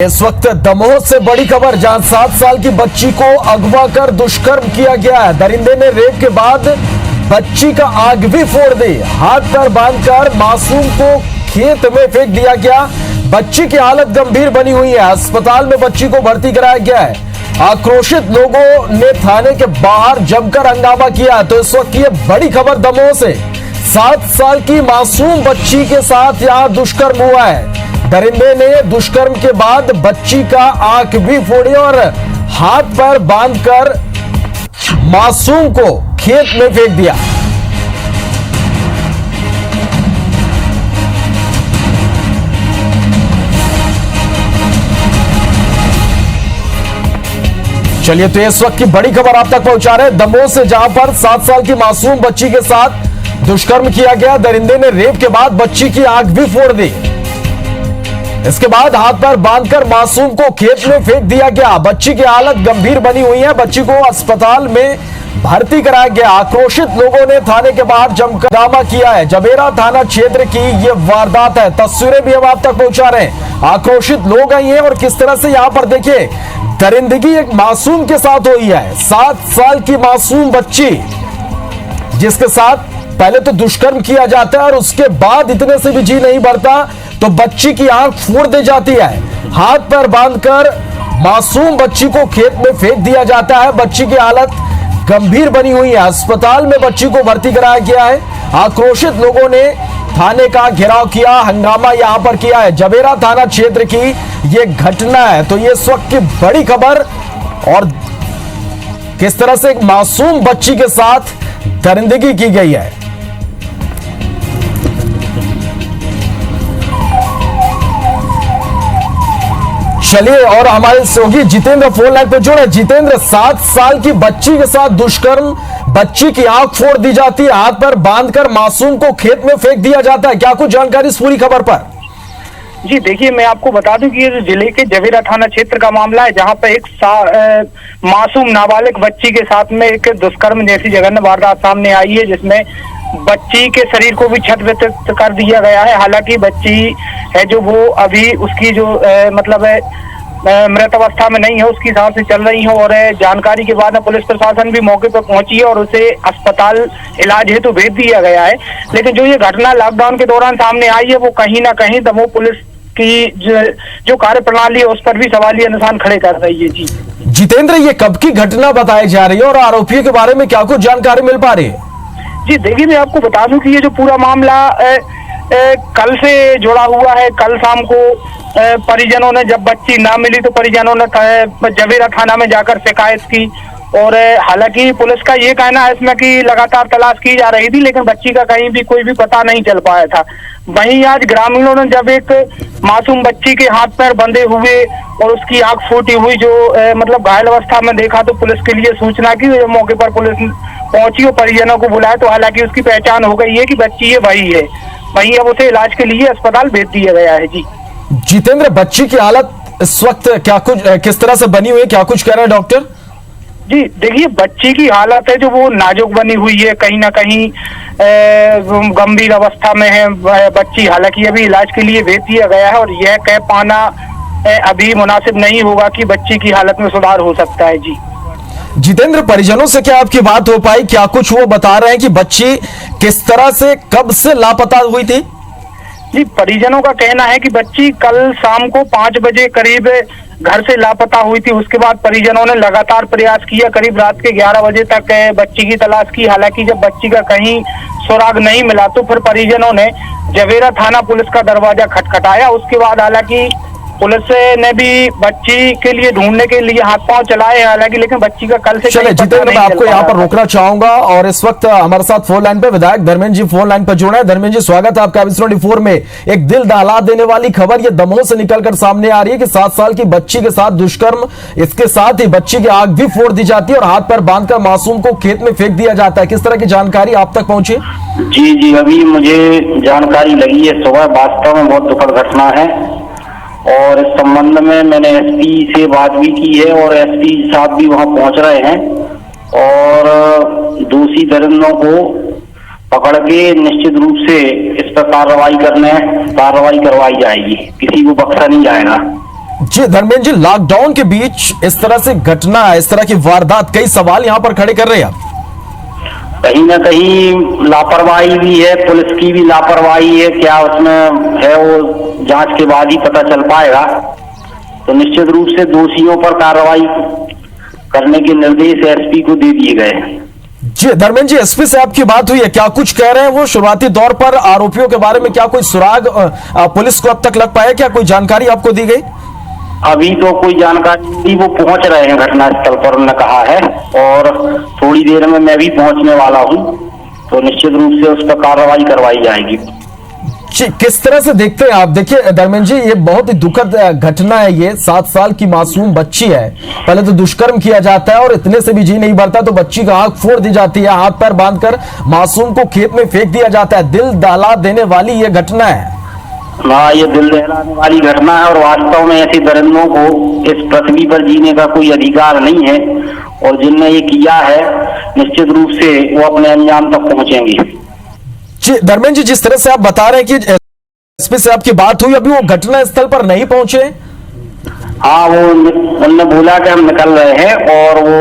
इस वक्त दमोह से बड़ी खबर, जहां 7 साल की बच्ची को अगवा कर दुष्कर्म किया गया है। दरिंदे ने रेप के बाद बच्ची का आग भी फोड़ दी। हाथ पर बांधकर मासूम को खेत में फेंक दिया गया। बच्ची की हालत गंभीर बनी हुई है। अस्पताल में बच्ची को भर्ती कराया गया है। आक्रोशित लोगों ने थाने के बाहर जमकर हंगामा किया। तो इस वक्त ये बड़ी खबर दमोह से, 7 साल की मासूम बच्ची के साथ यहां दुष्कर्म हुआ है। दरिंदे ने दुष्कर्म के बाद बच्ची का आंख भी फोड़ी और हाथ पर बांधकर मासूम को खेत में फेंक दिया। चलिए, तो इस वक्त की बड़ी खबर आप तक पहुंचा रहे हैं दमोह से, जहां पर 7 साल की मासूम बच्ची के साथ दुष्कर्म किया गया। दरिंदे ने रेप के बाद बच्ची की आंख भी फोड़ दी। इसके बाद हाथ पर बांधकर मासूम को खेत में फेंक दिया गया। बच्ची की हालत गंभीर बनी हुई है। बच्ची को अस्पताल में भर्ती कराया गया। आक्रोशित लोगों ने थाने के बाहर जमकर हंगामा किया है। जबेरा थाना क्षेत्र की यह वारदात है। तस्वीरें भी हम आप तक पहुंचा रहे हैं। आक्रोशित लोग आई हैं और किस तरह से यहां पर देखिए दरिंदगी एक मासूम के साथ हुई है। 7 साल की मासूम बच्ची, जिसके साथ पहले तो दुष्कर्म किया जाता है और उसके बाद इतने से भी जी नहीं भरता तो बच्ची की आंख फोड़ दी जाती है। हाथ पर बांधकर मासूम बच्ची को खेत में फेंक दिया जाता है। बच्ची की हालत गंभीर बनी हुई है। अस्पताल में बच्ची को भर्ती कराया गया है। आक्रोशित लोगों ने थाने का घेराव किया, हंगामा यहां पर किया है। जबेरा थाना क्षेत्र की यह घटना है। तो ये इस वक्त की बड़ी खबर, और किस तरह से एक मासूम बच्ची के साथ दरिंदगी की गई है। चलिए, और हमारे सहयोगी जितेंद्र फोन लाइन पर जुड़े। जितेंद्र, 7 साल की बच्ची के साथ दुष्कर्म, बच्ची की आंख फोड़ दी जाती है, हाथ पर बांधकर मासूम को खेत में फेंक दिया जाता है। क्या कुछ जानकारी इस पूरी खबर पर? जी देखिए, मैं आपको बता दूं कि ये जिले के जबेरा थाना क्षेत्र का मामला है, जहां पर एक मासूम नाबालिग बच्ची के साथ में एक दुष्कर्म जैसी जघन्य वारदात सामने आई है, जिसमें बच्ची के शरीर को भी क्षत कर दिया गया है। हालांकि बच्ची है जो वो अभी उसकी जो मतलब है मृत अवस्था में नहीं है, उसकी सांसें चल रही हैं। और जानकारी के बाद पुलिस प्रशासन भी मौके पर पहुंची है और उसे अस्पताल इलाज हेतु भेज दिया गया है। लेकिन जो ये घटना लॉकडाउन के दौरान सामने आई है, वो कहीं ना कहीं दमोह पुलिस की जो कार्य प्रणाली है उस पर भी सवालिया निशान खड़े कर रही है। जी जितेंद्र, ये कब की घटना बताई जा रही है और आरोपियों के बारे में क्या कुछ जानकारी मिल पा रही है? जी देखिए, मैं आपको बता दूं कि ये जो पूरा मामला कल से जुड़ा हुआ है। कल शाम को परिजनों ने, जब बच्ची ना मिली तो परिजनों ने जबेरा थाना में जाकर शिकायत की। और हालांकि पुलिस का ये कहना है इसमें कि लगातार तलाश की जा रही थी, लेकिन बच्ची का कहीं भी कोई भी पता नहीं चल पाया था। वहीं आज ग्रामीणों ने जब एक मासूम बच्ची के हाथ पैर बंधे हुए और उसकी आंख फूटी हुई जो मतलब घायल अवस्था में देखा, तो पुलिस के लिए सूचना की। मौके पर पुलिस पहुंची और परिजनों को बुलाया, तो हालांकि उसकी पहचान हो गई है कि बच्ची ये वही है। वहीं अब उसे इलाज के लिए अस्पताल भेज दिया गया है। जी जितेंद्र, बच्ची की हालत इस वक्त क्या कुछ किस तरह से बनी हुई है, क्या कुछ कह रहे हैं डॉक्टर? जी देखिए, बच्ची की हालत है जो वो नाजुक बनी हुई है, कहीं ना कहीं गंभीर अवस्था में है बच्ची। हालांकि अभी इलाज के लिए भेज दिया गया है और यह कह पाना अभी मुनासिब नहीं होगा कि बच्ची की हालत में सुधार हो सकता है। जी जितेंद्र, परिजनों से क्या आपकी बात हो पाई? क्या कुछ वो बता रहे हैं कि बच्ची किस तरह से, कब से लापता हुई थी? जी, परिजनों का कहना है कि बच्ची कल शाम को 5 बजे करीब घर से लापता हुई थी। उसके बाद परिजनों ने लगातार प्रयास किया, करीब रात के 11 बजे तक बच्ची की तलाश की। हालांकि जब बच्ची का कहीं सुराग नहीं मिला तो फिर परिजनों ने जबेरा थाना पुलिस का दरवाजा खटखटाया। उसके बाद हालांकि पुलिस ने भी बच्ची के लिए ढूंढने के लिए हाथ पांव चलाए, हालांकि लेकिन बच्ची का कल से चलिए जितेंद्र, मैं आपको यहाँ पर रोकना चाहूंगा और इस वक्त हमारे साथ फोन लाइन पे विधायक धर्मेंद्र जी फोन लाइन पर जुड़े हैं। धर्मेंद्र जी, स्वागत है आपका विस्तार 24 में। एक दिल दहला देने वाली खबर ये दमोह से निकलकर सामने आ रही है कि 7 साल की बच्ची के साथ दुष्कर्म, इसके साथ ही बच्ची की आंख भी फोड़ दी जाती है और हाथ पर बांधकर मासूम को खेत में फेंक दिया जाता है। किस तरह की जानकारी आप तक पहुंची? जी, अभी मुझे जानकारी लगी है सुबह। वास्तव में बहुत दुखद घटना है और इस संबंध में मैंने एसपी से बात भी की है और एसपी साहब भी वहां पहुंच रहे हैं और दोषी दरिंदों को पकड़ के निश्चित रूप से इस पर कार्रवाई करवाई जाएगी, किसी को बख्शा नहीं जाएगा। जी धर्मेंद्र जी, लॉकडाउन के बीच इस तरह से घटना, इस तरह की वारदात, कई सवाल यहां पर खड़े कर रहे हैं आप। कहीं ना कहीं लापरवाही भी है, पुलिस की भी लापरवाही है, क्या उसमें है वो जांच के बाद ही पता चल पाएगा। तो निश्चित रूप से दोषियों पर कार्रवाई करने के निर्देश एसपी को दे दिए गए। जी धर्मेंद्र जी, एसपी से आपकी बात हुई है, क्या कुछ कह रहे हैं वो? शुरुआती तौर पर आरोपियों के बारे में क्या कोई सुराग पुलिस को अब तक लग पाया? क्या कोई जानकारी आपको दी गई? अभी तो कोई जानकारी नहीं, वो पहुंच रहे हैं घटनास्थल पर, उन्होंने कहा है, और थोड़ी देर में मैं भी पहुंचने वाला हूं, तो निश्चित रूप से उस पर कार्रवाई करवाई जाएगी। किस तरह से देखते हैं आप? देखिए धर्मेंद्र जी, ये बहुत ही दुखद घटना है। ये 7 साल की मासूम बच्ची है। पहले तो दुष्कर्म किया जाता है और इतने से भी जी नहीं भरता तो बच्ची का आंख फोड़ दी जाती है, हाथ पैर बांधकर मासूम को खेत में फेंक दिया जाता है। दिल दहला देने वाली ये घटना है। हाँ, ये दिल दहलाने वाली घटना है, और वास्तव में ऐसे दरिंदों को इस पृथ्वी पर जीने का कोई अधिकार नहीं है, और जिनने ये किया है निश्चित रूप से वो अपने अंजाम तक पहुंचेंगे। जी धर्मेंद्र जी, जिस तरह से आप बता रहे हैं कि एसपी से आपकी बात हुई, अभी वो घटना स्थल पर नहीं पहुंचे? हाँ, वो उन्होंने बोला कि हम निकल रहे हैं और वो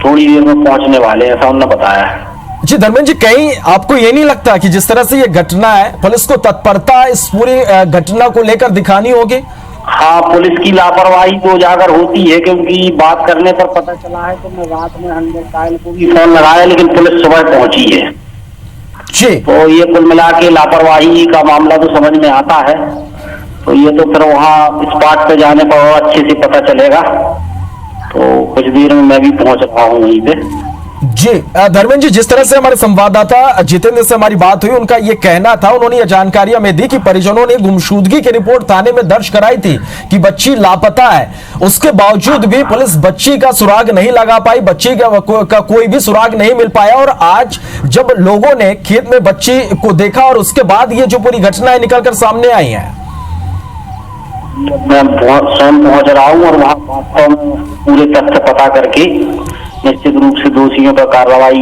थोड़ी देर में पहुंचने वाले हैं, ऐसा उन्होंने बताया। जी धर्मेंद्र जी, कहीं आपको ये नहीं लगता कि जिस तरह से ये घटना है, पुलिस को तत्परता इस पूरी घटना को लेकर दिखानी होगी? हाँ, पुलिस की लापरवाही तो उजागर होती है, क्योंकि बात करने पर पता चला है। तो मैं रात में 100 डायल को भी फोन लगाया, लेकिन पुलिस सुबह पहुंची है। जी, तो ये कुल मिला के लापरवाही का मामला तो समझ में आता है। तो ये तो फिर वहाँ स्पॉट पे जाने पर और अच्छे से पता चलेगा। तो कुछ देर में मैं भी पहुंच रहा हूँ वहीं पे। जी धर्मेंद्र जी, जिस तरह से हमारे संवाददाता जितेंद्र से हमारी बात हुई, उनका ये कहना था, उन्होंने ये जानकारी हमें दी कि परिजनों ने गुमशुदगी की रिपोर्ट थाने में दर्ज कराई थी कि बच्ची लापता है। उसके बावजूद भी पुलिस बच्ची का सुराग नहीं लगा पाई, बच्ची का कोई भी सुराग नहीं मिल पाया। और आज जब लोगों ने खेत में बच्ची को देखा और उसके बाद ये जो पूरी घटनाएं निकलकर सामने आई हैं। मैं स्वयं पहुंच रहा हूँ और वहाँ वास्तव में पूरे तथ्य पता करके निश्चित रूप से दोषियों पर कार्रवाई,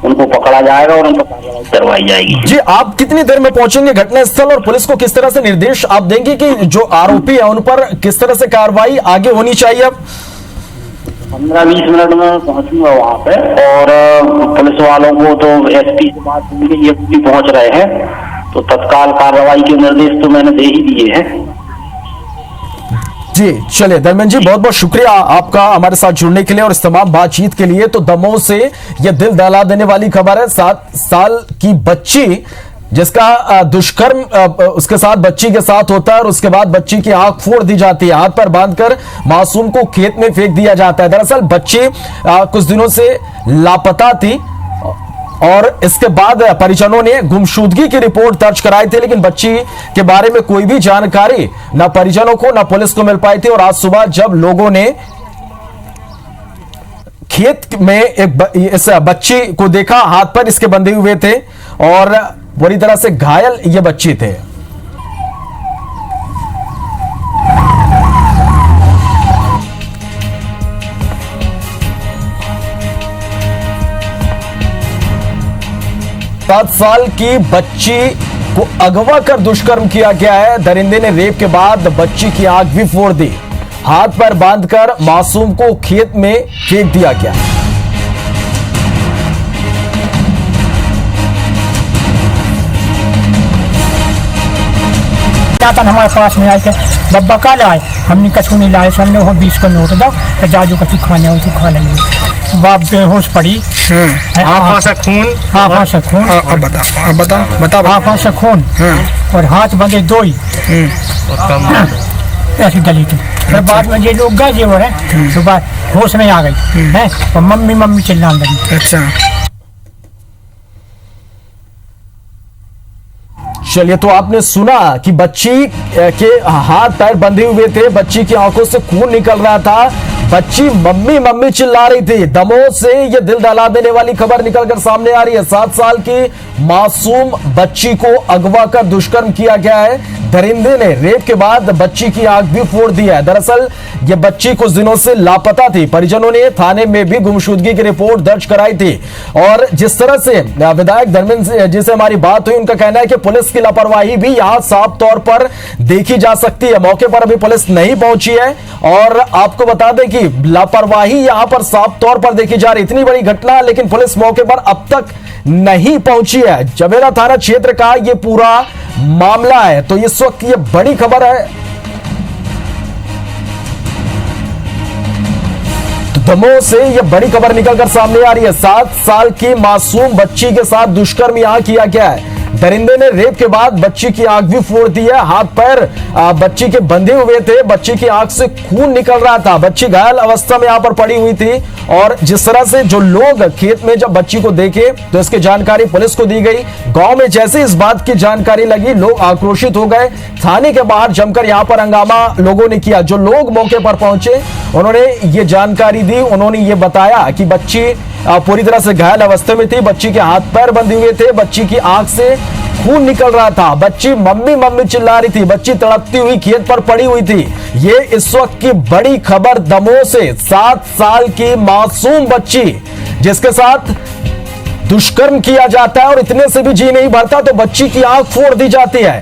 उनको पकड़ा जाएगा और उन पर कार्रवाई करवाई जाएगी। जी, आप कितनी देर में पहुंचेंगे घटनास्थल, और पुलिस को किस तरह से निर्देश आप देंगे कि जो आरोपी है उन पर किस तरह से कार्रवाई आगे होनी चाहिए? अब 15-20 मिनट में पहुंचूंगा वहाँ पे, और पुलिस वालों को तो एसपी से बात हुई, ये भी पहुंच रहे हैं, तो तत्काल कार्रवाई के निर्देश तो मैंने दे ही दिए हैं। जी चलिए धर्मेंद्र जी, बहुत बहुत शुक्रिया आपका हमारे साथ जुड़ने के लिए और इस तमाम बातचीत के लिए। तो दमोह से यह दिल दहला देने वाली खबर है। 7 साल की बच्ची जिसका दुष्कर्म उसके साथ बच्ची के साथ होता है, और उसके बाद बच्ची की आंख फोड़ दी जाती है, हाथ पर बांधकर मासूम को खेत में फेंक दिया जाता है। दरअसल बच्ची कुछ दिनों से लापता थी और इसके बाद परिजनों ने गुमशुदगी की रिपोर्ट दर्ज कराई थी, लेकिन बच्ची के बारे में कोई भी जानकारी ना परिजनों को ना पुलिस को मिल पाई थी। और आज सुबह जब लोगों ने खेत में इस बच्ची को देखा, हाथ पर इसके बंधे हुए थे और बुरी तरह से घायल ये बच्ची थे। सात साल की बच्ची को अगवा कर दुष्कर्म किया गया है। दरिंदे ने रेप के बाद बच्ची की आंख भी फोड़ दी, हाथ पर बांधकर मासूम को खेत में फेंक दिया गया। हमारे पास में आए थे, बब्बा का लाए, हमने कछू नहीं लाए, हमने वो 20 का नोट दो तो जाजू कछु खाने हो तो खा लेंगे। बाप बेहोश पड़ी, आँखों से खून, आँखों से खून, आँखों से खून और हाथ बंधे दो ही ऐसी गली थी। फिर बाद में ये लोग गए जेवर है, तो बाद होश में आ गई है और मम्मी मम्मी चिल्लाने लगी। अच्छा, चलिए, तो आपने सुना कि बच्ची के हाथ पैर बंधे हुए थे, बच्ची की आंखों से खून निकल रहा था, बच्ची मम्मी मम्मी चिल्ला रही थी। दमोह से ये दिल दहला देने वाली खबर निकलकर सामने आ रही है। 7 साल की मासूम बच्ची को अगवा कर दुष्कर्म किया गया है। दरिंदे ने रेप के बाद बच्ची की आंख भी फोड़ दी है। दरअसल ये बच्ची कुछ दिनों से लापता थी। परिजनों ने थाने में भी गुमशुदगी की रिपोर्ट दर्ज कराई थी। और जिस तरह से विधायक धर्मेंद्र जी से हमारी बात हुई, उनका कहना है कि पुलिस की लापरवाही भी यहां साफ तौर पर देखी जा सकती है। मौके पर अभी पुलिस नहीं पहुंची है और आपको बता दें कि लापरवाही यहां पर साफ तौर पर देखी जा रही। इतनी बड़ी घटना लेकिन पुलिस मौके पर अब तक नहीं पहुंची है। जवेरा थाना क्षेत्र का यह पूरा मामला है। तो इस वक्त ये बड़ी खबर है। तो दमोह से यह बड़ी खबर निकलकर सामने आ रही है। 7 साल की मासूम बच्ची के साथ दुष्कर्म यहां किया गया है। दरिंदे ने रेप के बाद बच्ची की आंख भी फोड़ दी है। हाथ पैर बच्ची के बंधे हुए थे। बच्ची की आंख से खून निकल रहा था। बच्ची घायल अवस्था में यहां पर पड़ी हुई थी। और जिस तरह से जो लोग खेत में जब बच्ची को देखे तो इसकी जानकारी पुलिस को दी गई। गांव में जैसे इस बात की जानकारी लगी, लोग आक्रोशित हो गए। थाने के बाहर जमकर यहां पर हंगामा लोगों ने किया। जो लोग मौके पर पहुंचे उन्होंने ये जानकारी दी। उन्होंने ये बताया कि बच्ची पूरी तरह से घायल अवस्था में थी। बच्ची के हाथ पैर बंधे हुए थे। बच्ची की आंख से खून निकल रहा था। बच्ची मम्मी मम्मी चिल्ला रही थी। बच्ची तड़पती हुई खेत पर पड़ी हुई थी। ये इस वक्त की बड़ी खबर दमोह से। 7 साल की मासूम बच्ची जिसके साथ दुष्कर्म किया जाता है और इतने से भी जी नहीं भरता तो बच्ची की आंख फोड़ दी जाती है।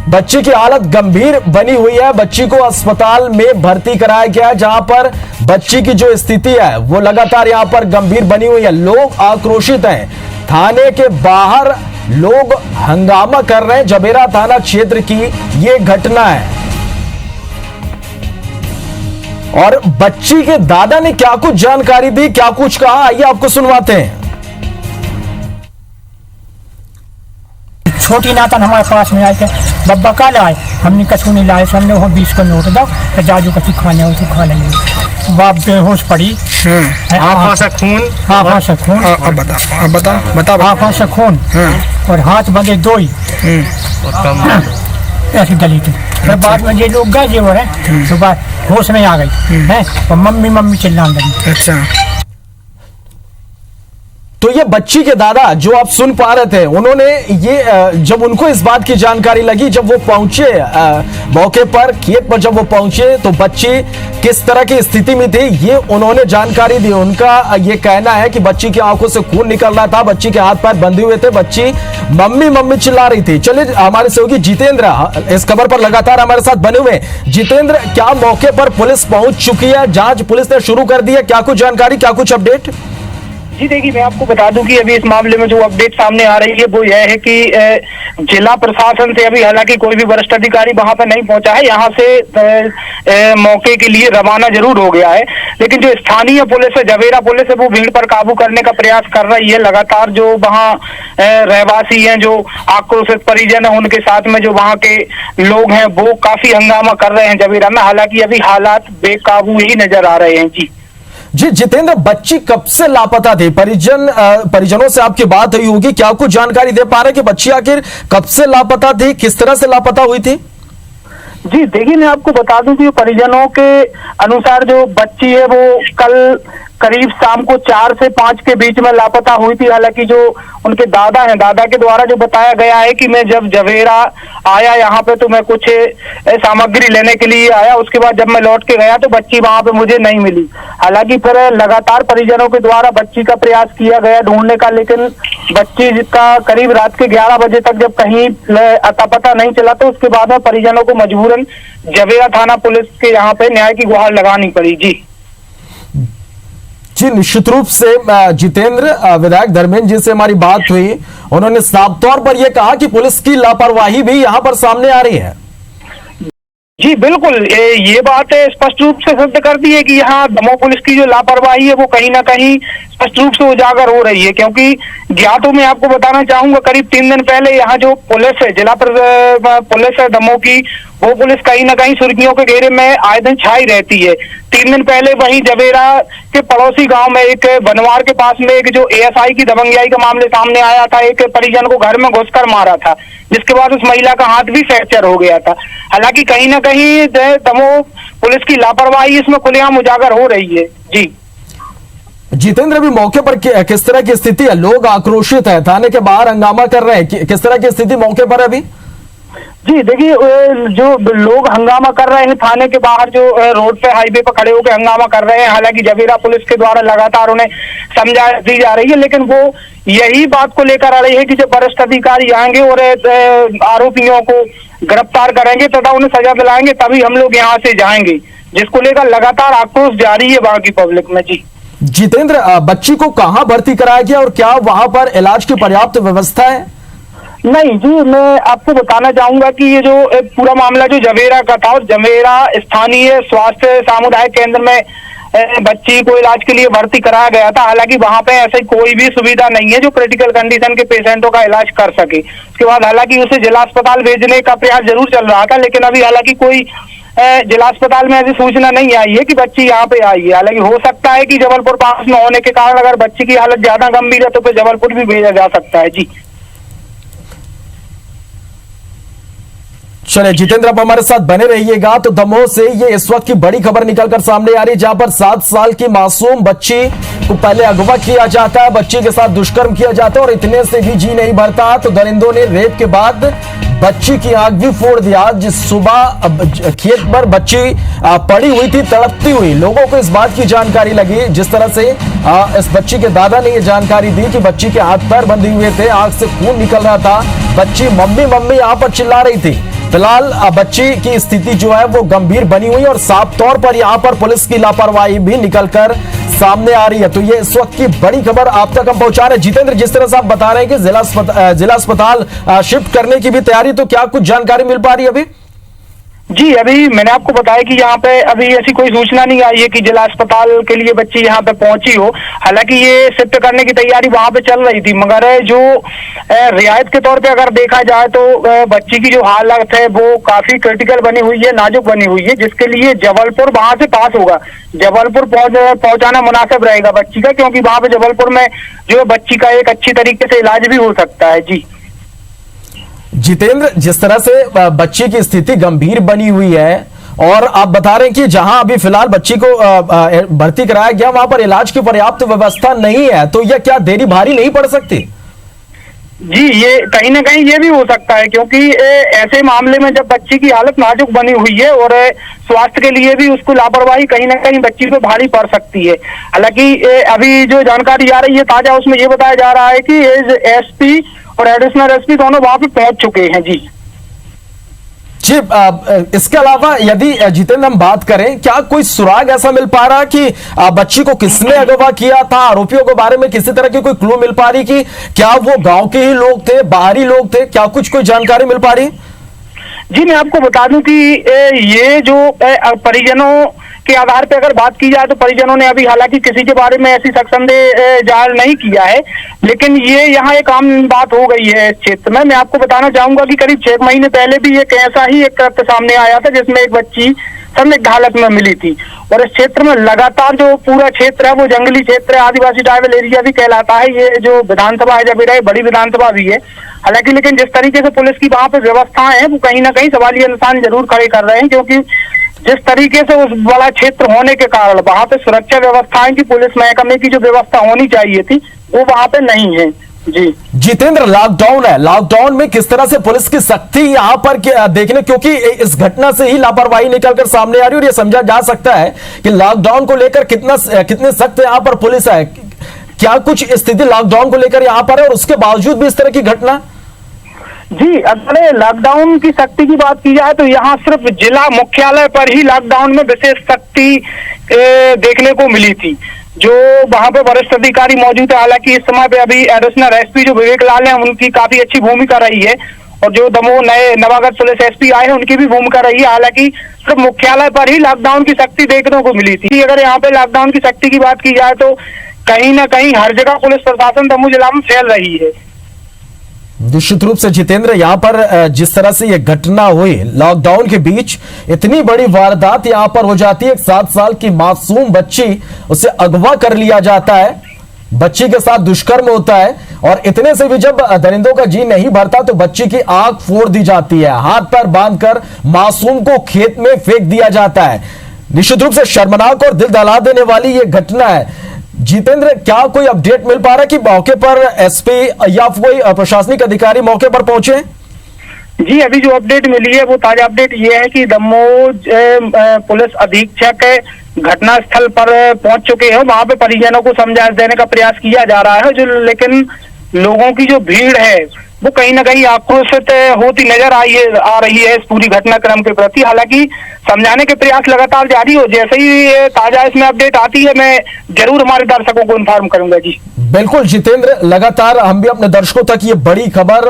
बच्ची की हालत गंभीर बनी हुई है। बच्ची को अस्पताल में भर्ती कराया गया है, जहां पर बच्ची की जो स्थिति है वो लगातार यहां पर गंभीर बनी हुई है। लोग आक्रोशित हैं। थाने के बाहर लोग हंगामा कर रहे हैं। जवेरा थाना क्षेत्र की ये घटना है। और बच्ची के दादा ने क्या कुछ जानकारी दी, क्या कुछ कहा, आइए आपको सुनवाते हैं। छोटी नातन हमारे पास में आए थे, बब्बा का लाए, हमने कछू नहीं लाए, हमने वो 20 का नोट दो तो जाजू कति खाने हो तो खा लेंगे। बाप बेहोश पड़ी, आँखों से खून, आँखों से खून, आँखों से खून और हाथ बंधे दो ही ऐसी गली थी। फिर बाद में ये लोग गए जो है तो बात होश में आ गई है और मम्मी मम्मी चिल्लाने लगी। अच्छा, तो ये बच्ची के दादा जो आप सुन पा रहे थे, उन्होंने ये जब उनको इस बात की जानकारी लगी, जब वो पहुंचे मौके पर, खेत पर जब वो पहुंचे तो बच्ची किस तरह की स्थिति में थी ये उन्होंने जानकारी दी। उनका ये कहना है कि बच्ची की आंखों से खून निकल रहा था। बच्ची के हाथ पैर बंधे हुए थे। बच्ची मम्मी मम्मी चिल्ला रही थी। चलिए हमारे सहयोगी जितेंद्र इस खबर पर लगातार हमारे साथ बने हुए। जितेंद्र, क्या मौके पर पुलिस पहुंच चुकी है? जांच पुलिस ने शुरू कर दी है? क्या कुछ जानकारी, क्या कुछ अपडेट? जी देखिए, मैं आपको बता दूं कि अभी इस मामले में जो अपडेट सामने आ रही है वो यह है कि जिला प्रशासन से अभी हालांकि कोई भी वरिष्ठ अधिकारी वहां पर नहीं पहुंचा है। यहां से मौके के लिए रवाना जरूर हो गया है, लेकिन जो स्थानीय पुलिस है, जवेरा पुलिस है, वो भीड़ पर काबू करने का प्रयास कर रही है। लगातार जो वहां रहवासी हैं, जो आक्रोशित परिजन है, उनके साथ में जो वहां के लोग हैं वो काफी हंगामा कर रहे हैं जवेरा में। हालांकि अभी हालात बेकाबू ही नजर आ रहे हैं। जी जितेंद्र, बच्ची कब से लापता थी? परिजनों से आपकी बात हुई होगी, क्या कुछ जानकारी दे पा रहे कि बच्ची आखिर कब से लापता थी, किस तरह से लापता हुई थी? जी देखिए, मैं आपको बता दूं कि परिजनों के अनुसार जो बच्ची है वो कल करीब शाम को 4 से 5 के बीच में लापता हुई थी। हालांकि जो उनके दादा हैं, दादा के द्वारा जो बताया गया है कि मैं जब जवेरा आया यहाँ पे तो मैं कुछ सामग्री लेने के लिए आया, उसके बाद जब मैं लौट के गया तो बच्ची वहां पे मुझे नहीं मिली। हालांकि फिर लगातार परिजनों के द्वारा बच्ची का प्रयास किया गया ढूंढने का, लेकिन बच्ची का करीब रात के 11 बजे तक जब कहीं अता पता नहीं चला तो उसके बाद में परिजनों को मजबूरन जवेरा थाना पुलिस के यहाँ पे न्याय की गुहार लगानी पड़ी। जी निश्चित रूप से जितेंद्र, विधायक धर्मेंद्र जी से हमारी बात हुई, उन्होंने साफ तौर पर यह कहा कि पुलिस की लापरवाही भी यहां पर सामने आ रही है। जी बिल्कुल, ये बात स्पष्ट रूप से सिद्ध करती है कि यहाँ दमोह पुलिस की जो लापरवाही है वो कहीं ना कहीं स्पष्ट रूप से उजागर हो रही है। क्योंकि ज्ञातों में आपको बताना चाहूंगा, करीब 3 दिन पहले यहाँ जो पुलिस है, जिला पुलिस है दमोह की, वो पुलिस कहीं ना कहीं सुर्खियों के घेरे में आए दिन छाई रहती है। 3 दिन पहले वहीं जवेरा के पड़ोसी गांव में एक बनवार के पास में एक जो एएसआई की दबंगियाई का मामले सामने आया था। एक परिजन को घर में घुसकर मारा था, जिसके बाद उस महिला का हाथ भी फ्रैक्चर हो गया था। हालांकि कहीं ना कहीं दमोह पुलिस की लापरवाही इसमें खुलेआम उजागर हो रही है। जितेंद्र, अभी मौके पर किस तरह की स्थिति है? लोग आक्रोशित है, थाने के बाहर हंगामा कर रहे हैं, किस तरह की स्थिति मौके पर अभी? जी देखिए, जो लोग हंगामा कर रहे हैं थाने के बाहर, जो रोड पे हाईवे पर खड़े होकर हंगामा कर रहे हैं, हालांकि जवेरा पुलिस के द्वारा लगातार उन्हें समझा दी जा रही है, लेकिन वो यही बात को लेकर आ रही है कि जब वरिष्ठ अधिकारी आएंगे और आरोपियों को गिरफ्तार करेंगे तथा उन्हें सजा दिलाएंगे तभी हम लोग यहाँ से जाएंगे, जिसको लेकर लगातार आक्रोश जारी है वहां की पब्लिक में। जी जितेंद्र, बच्ची को कहाँ भर्ती कराया गया और क्या वहां पर इलाज की पर्याप्त व्यवस्था है? नहीं जी, मैं आपको बताना चाहूंगा कि ये जो पूरा मामला जो जवेरा का था, जवेरा स्थानीय स्वास्थ्य सामुदायिक केंद्र में बच्ची को इलाज के लिए भर्ती कराया गया था। हालांकि वहां पे ऐसी कोई भी सुविधा नहीं है जो क्रिटिकल कंडीशन के पेशेंटों का इलाज कर सके। उसके बाद हालांकि उसे जिला अस्पताल भेजने का प्रयास जरूर चल रहा था, लेकिन अभी हालांकि कोई जिला अस्पताल में ऐसी सूचना नहीं आई है कि बच्ची यहाँ पे आई है। हालांकि हो सकता है कि जबलपुर पास में होने के कारण अगर बच्ची की हालत ज्यादा गंभीर है तो फिर जबलपुर भी भेजा जा सकता है। जी चलिए जितेंद्र, आप हमारे साथ बने रहिएगा। तो दमोह से ये इस वक्त की बड़ी खबर निकलकर सामने आ रही है, जहां पर 7 साल की मासूम बच्ची को पहले अगवा किया जाता है, बच्ची के साथ दुष्कर्म किया जाता है और इतने से भी जी नहीं भरता तो दरिंदों ने रेप के बाद बच्ची की आंख भी फोड़ दिया। जिस सुबह खेत पर बच्ची पड़ी हुई थी तड़पती हुई, लोगों को इस बात की जानकारी लगी, जिस तरह से इस बच्ची के दादा ने यह जानकारी दी कि बच्ची के हाथ पैर बंधे हुए थे, आंख से खून निकल रहा था, बच्ची मम्मी मम्मी यहां पर चिल्ला रही थी। फिलहाल बच्ची की स्थिति जो है वो गंभीर बनी हुई और साफ तौर पर यहां पर पुलिस की लापरवाही भी निकलकर सामने आ रही है। तो ये इस वक्त की बड़ी खबर आप तक हम पहुंचा रहे हैं। जितेंद्र, जिस तरह से आप बता रहे हैं कि जिला अस्पताल शिफ्ट करने की भी तैयारी, तो क्या कुछ जानकारी मिल पा रही है अभी? जी, अभी मैंने आपको बताया कि यहाँ पे अभी ऐसी कोई सूचना नहीं आई है कि जिला अस्पताल के लिए बच्ची यहाँ पे पहुंची हो। हालांकि ये शिफ्ट करने की तैयारी वहां पे चल रही थी, मगर जो रियायत के तौर पे अगर देखा जाए तो बच्ची की जो हालत है वो काफी क्रिटिकल बनी हुई है, नाजुक बनी हुई है, जिसके लिए जबलपुर वहां से पास होगा। जबलपुर पहुंचाना मुनासिब रहेगा बच्ची का, क्योंकि वहां पे जबलपुर में जो बच्ची का एक अच्छी तरीके से इलाज भी हो सकता है। जी जितेंद्र, जिस तरह से बच्ची की स्थिति गंभीर बनी हुई है और आप बता रहे हैं कि जहां अभी फिलहाल बच्ची को भर्ती कराया गया वहां पर इलाज की पर्याप्त व्यवस्था नहीं है, तो यह क्या देरी भारी नहीं पड़ सकती? जी, ये कहीं ना कहीं ये भी हो सकता है, क्योंकि ऐसे मामले में जब बच्ची की हालत नाजुक बनी हुई है और स्वास्थ्य के लिए भी उसको लापरवाही कहीं ना कहीं बच्ची को भारी पड़ सकती है। हालांकि अभी जो जानकारी आ रही है ताजा, उसमें ये बताया जा रहा है कि एसपी और एडिशनल एसपी दोनों वहां पे पहुंच चुके हैं। जी जी, इसके अलावा यदि जितेंद्र हम बात करें, क्या कोई सुराग ऐसा मिल पा रहा कि बच्ची को किसने अगवा किया था, आरोपियों के बारे में किसी तरह की कोई क्लू मिल पा रही कि क्या वो गांव के ही लोग थे, बाहरी लोग थे, क्या कुछ कोई जानकारी मिल पा रही? जी, मैं आपको बता दूं कि ये जो परिजनों के आधार पे अगर बात की जाए तो परिजनों ने अभी हालांकि किसी के बारे में ऐसी शक संदेह जाहिर नहीं किया है, लेकिन ये यहाँ एक आम बात हो गई है इस क्षेत्र में। मैं आपको बताना चाहूंगा कि करीब 6 महीने पहले भी एक ऐसा ही एक कृत्य सामने आया था, जिसमें एक बच्ची संदिग्ध हालत में मिली थी। और इस क्षेत्र में लगातार जो पूरा क्षेत्र है वो जंगली क्षेत्र है, आदिवासी ट्राइबल एरिया भी कहलाता है। ये जो विधानसभा है जब बड़ी विधानसभा भी है, हालांकि लेकिन जिस तरीके से पुलिस की वहां पे व्यवस्थाएं हैं वो कहीं ना कहीं सवालिया निशान जरूर खड़े कर रहे हैं, क्योंकि जिस तरीके से उस बड़ा क्षेत्र होने के कारण वहां पे सुरक्षा व्यवस्थाएं की, पुलिस महकमे की जो व्यवस्था होनी चाहिए थी वो वहां पे नहीं है। जी जितेंद्र, लॉकडाउन है, लॉकडाउन में किस तरह से पुलिस की सख्ती यहां पर देखने, क्योंकि इस घटना से ही लापरवाही निकलकर सामने आ रही है और यह समझा जा सकता है कि लॉकडाउन को लेकर कितने सख्त यहां पर पुलिस है। क्या कुछ स्थिति लॉकडाउन को लेकर यहां पर है और उसके बावजूद भी इस तरह की घटना? जी, अगर लॉकडाउन की सख्ती की बात की जाए तो यहाँ सिर्फ जिला मुख्यालय पर ही लॉकडाउन में विशेष सख्ती देखने को मिली थी, जो वहां पे वरिष्ठ अधिकारी मौजूद है। हालांकि इस समय पे अभी एडिशनल एसपी जो विवेक लाल है उनकी काफी अच्छी भूमिका रही है, और जो दमोह नए नवागत पुलिस एसपी आए हैं उनकी भी भूमिका रही है। हालांकि सिर्फ मुख्यालय पर ही लॉकडाउन की सख्ती देखने को मिली थी। अगर यहाँ पे लॉकडाउन की सख्ती की बात की जाए तो कहीं ना कहीं हर जगह पुलिस प्रशासन दमोह जिला में फैल रही है। निश्चित रूप से जितेंद्र, यहां पर जिस तरह से यह घटना हुई लॉकडाउन के बीच, इतनी बड़ी वारदात यहां पर हो जाती है। 7 साल की मासूम बच्ची, उसे अगवा कर लिया जाता है, बच्ची के साथ दुष्कर्म होता है और इतने से भी जब दरिंदों का जी नहीं भरता तो बच्ची की आंख फोड़ दी जाती है, हाथ पैर बांधकर मासूम को खेत में फेंक दिया जाता है। निश्चित रूप से शर्मनाक और दिल दहला देने वाली यह घटना है। जितेंद्र, क्या कोई अपडेट मिल पा रहा है कि मौके पर एसपी या कोई प्रशासनिक अधिकारी मौके पर पहुंचे? जी, अभी जो अपडेट मिली है वो ताजा अपडेट ये है कि दमोह पुलिस अधीक्षक घटनास्थल पर पहुंच चुके हैं। वहां पे परिजनों को समझाइश देने का प्रयास किया जा रहा है, जो लेकिन लोगों की जो भीड़ है वो कहीं ना कहीं आक्रोशित होती नजर आ रही है इस पूरी घटनाक्रम के प्रति। हालांकि समझाने के प्रयास लगातार जारी हो, जैसे ही ताजा इसमें अपडेट आती है मैं जरूर हमारे दर्शकों को इन्फॉर्म करूंगा। जी बिल्कुल जितेंद्र, लगातार हम भी अपने दर्शकों तक ये बड़ी खबर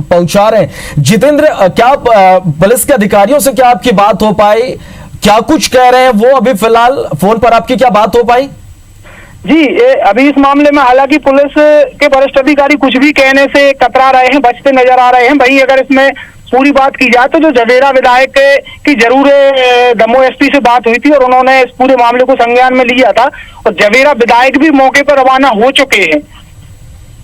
पहुंचा रहे हैं। जितेंद्र, क्या पुलिस के अधिकारियों से क्या आपकी बात हो पाई? क्या कुछ कह रहे हैं वो? अभी फिलहाल फोन पर आपकी क्या बात हो पाई? जी, अभी इस मामले में हालांकि पुलिस के वरिष्ठ अधिकारी कुछ भी कहने से कतरा रहे हैं, बचते नजर आ रहे हैं। वहीं अगर इसमें पूरी बात की जाए तो जो जवेरा विधायक की जरूर दमोह एसपी से बात हुई थी और उन्होंने इस पूरे मामले को संज्ञान में लिया था और जवेरा विधायक भी मौके पर रवाना हो चुके हैं।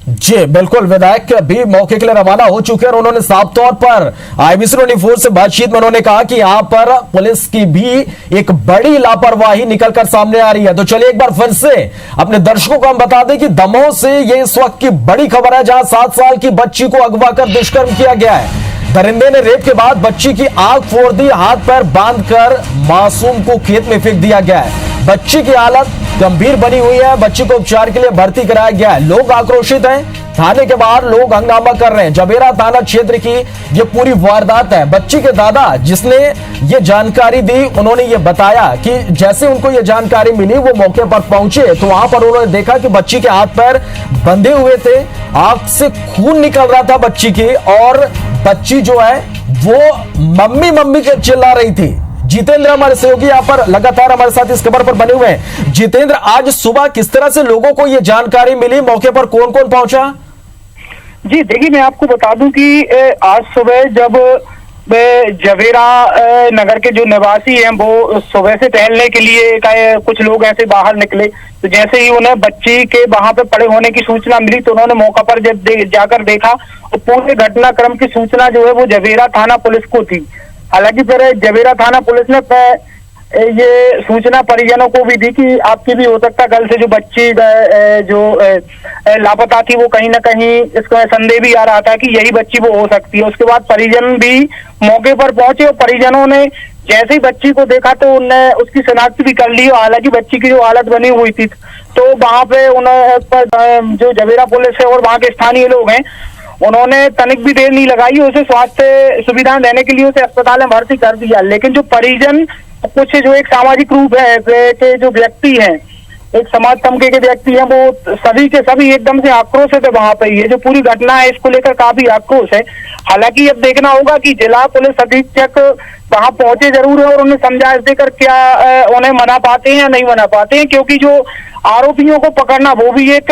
जी बिल्कुल, विधायक भी मौके के लिए रवाना हो चुके हैं और उन्होंने साफ तौर पर IBC 24 से बातचीत में उन्होंने कहा कि यहां पर पुलिस की भी एक बड़ी लापरवाही निकलकर सामने आ रही है। तो चलिए एक बार फिर से अपने दर्शकों को हम बता दें कि दमोह से ये इस वक्त की बड़ी खबर है, जहां 7 साल की बच्ची को अगवा कर दुष्कर्म किया गया है। दरिंदे ने रेप के बाद बच्ची की आंख फोड़ दी, हाथ पैर बांधकर मासूम को खेत में फेंक दिया गया है। बच्ची की हालत गंभीर बनी हुई है, बच्ची को उपचार के लिए भर्ती कराया गया है। लोग आक्रोशित हैं, थाने के बाहर लोग हंगामा कर रहे हैं। जवेरा थाना क्षेत्र की ये पूरी वारदात है। बच्ची के दादा जिसने ये जानकारी दी, उन्होंने ये बताया कि जैसे उनको ये जानकारी मिली वो मौके पर पहुंचे तो वहां पर उन्होंने देखा कि बच्ची के हाथ पैर बंधे हुए थे, आंख से खून निकल रहा था बच्ची की, और बच्ची जो है वो मम्मी मम्मी के चिल्ला रही थी। जितेंद्र हमारे सहयोगी यहाँ पर लगातार हमारे साथ इस खबर पर बने हुए हैं। जितेंद्र, आज सुबह किस तरह से लोगों को ये जानकारी मिली? मौके पर कौन कौन पहुंचा? जी देखिए, मैं आपको बता दूं कि आज सुबह जब जवेरा नगर के जो निवासी हैं वो सुबह से टहलने के लिए कुछ लोग ऐसे बाहर निकले, तो जैसे ही उन्हें बच्ची के वहां पे पड़े होने की सूचना मिली तो उन्होंने मौका पर जब जाकर देखा तो पूरे घटनाक्रम की सूचना जो है वो जवेरा थाना पुलिस को थी। हालांकि फिर जवेरा थाना पुलिस ने ये सूचना परिजनों को भी दी कि आपकी भी हो सकता कल से जो बच्ची जो लापता थी वो कहीं ना कहीं इसका संदेह भी आ रहा था कि यही बच्ची वो हो सकती है। उसके बाद परिजन भी मौके पर पहुंचे और परिजनों ने जैसे ही बच्ची को देखा तो उन्होंने उसकी शिनाख्त भी कर ली। हालांकि बच्ची की जो हालत बनी हुई थी तो वहां पे उन्होंने जो जवेरा पुलिस है और वहां के स्थानीय लोग हैं उन्होंने तनिक भी देर नहीं लगाई, उसे स्वास्थ्य सुविधाएं देने के लिए उसे अस्पताल में भर्ती कर दिया। लेकिन जो परिजन कुछ जो एक सामाजिक रूप है के जो व्यक्ति हैं, एक समाज तमके के व्यक्ति हैं, वो सभी के सभी एकदम से आक्रोशित है वहां पर। ये जो पूरी घटना है इसको लेकर काफी आक्रोश है। हालांकि अब देखना होगा कि जिला पुलिस अधीक्षक वहां पहुंचे जरूर है और उन्हें समझाइश देकर क्या उन्हें मना पाते हैं या नहीं मना पाते हैं, क्योंकि जो आरोपियों को पकड़ना वो भी एक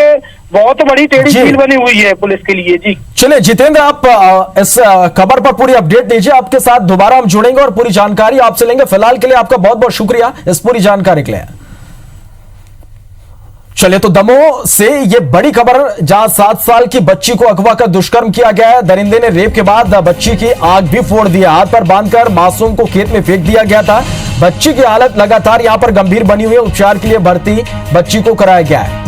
बहुत बड़ी टेढ़ी कील बनी हुई है पुलिस के लिए। जी चलिए जितेंद्र, आप इस खबर पर पूरी अपडेट दीजिए, आपके साथ दोबारा हम जुड़ेंगे और पूरी जानकारी आपसे लेंगे। फिलहाल के लिए आपका बहुत बहुत शुक्रिया इस पूरी जानकारी के लिए। चलिए, तो दमोह से ये बड़ी खबर, जहां 7 साल की बच्ची को अगवा कर दुष्कर्म किया गया है। दरिंदे ने रेप के बाद बच्ची की आंख भी फोड़ दिया, हाथ पर बांधकर मासूम को खेत में फेंक दिया गया था। बच्ची की हालत लगातार यहां पर गंभीर बनी हुई है, उपचार के लिए भर्ती बच्ची को कराया गया है।